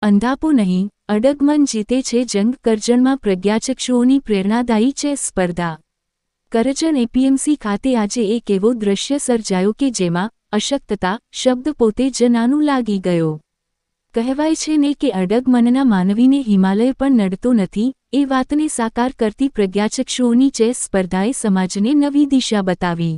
અંધાપો નહીં, અડગ મન જીતે છે જંગ. કરજણમાં પ્રજ્ઞાચક્ષુઓની પ્રેરણાદાયી ચેસ સ્પર્ધા. કરજણ એપીએમસી ખાતે આજે એક એવો દૃશ્ય સર્જાયો કે જેમાં અશક્તતા શબ્દ પોતે જ નાનું લાગી ગયો. કહેવાય છે ને કે અડગ મનના માનવીને હિમાલય પણ નડતો નથી. એ વાતને સાકાર કરતી પ્રજ્ઞાચક્ષુઓની ચેસ સ્પર્ધાએ સમાજને નવી દિશા બતાવી.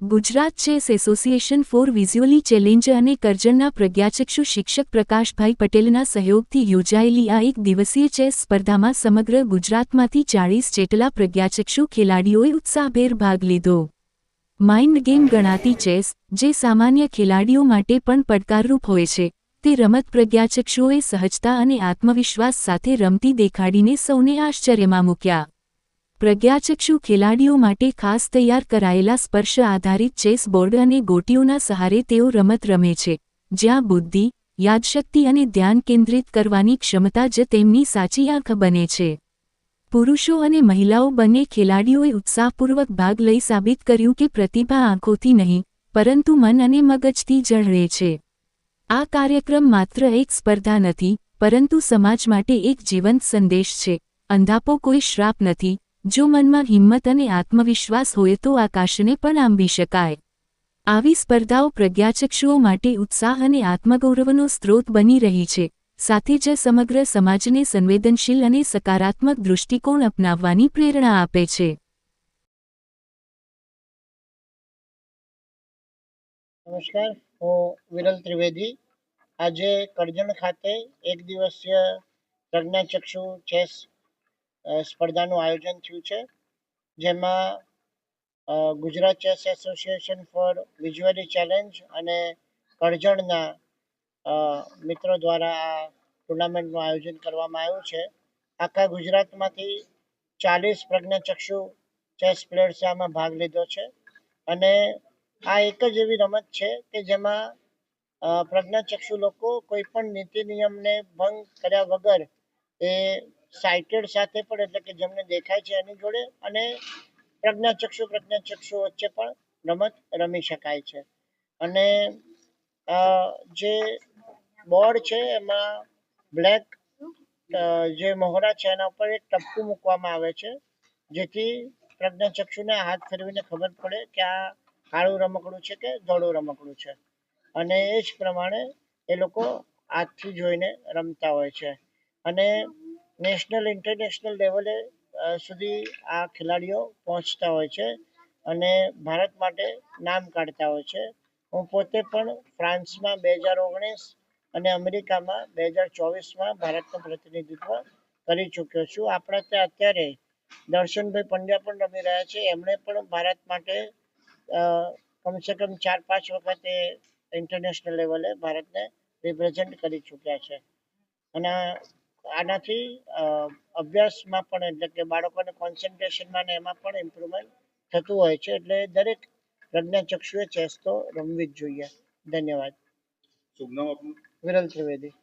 Gujarat chess association four visually challenge અને કરજણના પ્રજ્ઞાચક્ષુ શિક્ષક પ્રકાશભાઈ પટેલના સહયોગથી યોજાયેલી આ એક દિવસીય ચેસ સ્પર્ધામાં સમગ્ર ગુજરાતમાંથી 40 જેટલા પ્રજ્ઞાચક્ષુ ખેલાડીઓએ ઉત્સાહભેર ભાગ લીધો. માઇન્ડ ગેમ ગણાતી ચેસ, જે સામાન્ય ખેલાડીઓ માટે પણ પડકારરૂપ હોય છે, તે રમત પ્રજ્ઞાચક્ષુઓએ સહજતા અને આત્મવિશ્વાસ સાથે રમતી દેખાડીને સૌને આશ્ચર્યમાં મૂક્યા. પ્રજ્ઞાચક્ષુ ખેલાડીઓ માટે ખાસ તૈયાર કરાયેલા સ્પર્શ આધારિત ચેસ બોર્ડ અને ગોટીઓના સહારે તેઓ રમત રમે છે, જ્યાં બુદ્ધિ, યાદશક્તિ અને ધ્યાન કેન્દ્રિત કરવાની ક્ષમતા જ તેમની સાચી આંખ બને છે. પુરુષો અને મહિલાઓ બંને ખેલાડીઓએ ઉત્સાહપૂર્વક ભાગ લઈ સાબિત કર્યું કે પ્રતિભા આંખોથી નહીં, પરંતુ મન અને મગજથી ઝળહળે છે. આ કાર્યક્રમ માત્ર એક સ્પર્ધા નથી, પરંતુ સમાજ માટે એક જીવંત સંદેશ છે. અંધાપો કોઈ શ્રાપ નથી. જો મનમાં હિંમત અને આત્મવિશ્વાસ હોય તો આકાશને પણ આંબી શકાય. આવી સ્પર્ધાઓ પ્રજ્ઞાચક્ષુઓ માટે ઉત્સાહ અને આત્મગૌરવનો સ્ત્રોત બની રહી છે, સાથે જ સમગ્ર સમાજને સંવેદનશીલ અને સકારાત્મક દૃષ્ટિકોણ અપનાવવાની પ્રેરણા આપે છે. નમસ્કાર, હું વિરલ ત્રિવેદી. આજે કરજણ ખાતે એક દિવસીય પ્રજ્ઞાચક્ષુ ચેસ સ્પર્ધાનું આયોજન થયું છે, જેમાં Gujarat chess association four visually challenge અને કરજણના મિત્રો દ્વારા આ ટુર્નામેન્ટનું આયોજન કરવામાં આવ્યું છે. આખા ગુજરાતમાંથી 40 પ્રજ્ઞાચક્ષુ ચેસ પ્લેયર્સે આમાં ભાગ લીધો છે. અને આ એક જ એવી રમત છે કે જેમાં પ્રજ્ઞાચક્ષુ લોકો કોઈ પણ નીતિ નિયમને ભંગ કર્યા વગર એ સાઇટેડ સાથે પણ, એટલે કે જેમને દેખાય છે એની જોડે, અને પ્રજ્ઞાચક્ષુ વચ્ચે પણ રમત રમી શકાય છે. અને જે બોર્ડ છે એમાં બ્લેક જે મોહરા છે એના ઉપર એક ટપકું મૂકવામાં આવે છે, જેથી પ્રજ્ઞાચક્ષુને હાથ ફેરવીને ખબર પડે કે આ કાળું રમકડું છે કે ધોળું રમકડું છે. અને એ જ પ્રમાણે એ લોકો હાથથી જોઈને રમતા હોય છે. અને નેશનલ ઇન્ટરનેશનલ લેવલે સુધી આ ખેલાડીઓ પહોંચતા હોય છે અને ભારત માટે નામ કાઢતા હોય છે. હું પોતે પણ ફ્રાન્સમાં 2019 અને અમેરિકામાં 2024માં ભારતનું પ્રતિનિધિત્વ કરી ચૂક્યો છું. આપણા ત્યાં અત્યારે દર્શનભાઈ પંડ્યા પણ રમી રહ્યા છે. એમણે પણ ભારત માટે કમસે કમ 4-5 વખતે ઇન્ટરનેશનલ લેવલે ભારતને રિપ્રેઝેન્ટ કરી ચૂક્યા છે. અને આનાથી અભ્યાસમાં પણ, એટલે કે બાળકોને કોન્સન્ટ્રેશનમાં ને એમાં પણ ઇમ્પ્રુવમેન્ટ થતું હોય છે. એટલે દરેક પ્રજ્ઞાચક્ષુએ ચેસ તો રમવી જ જોઈએ. ધન્યવાદ. શુભ નામ આપનું? વિરલ ત્રિવેદી.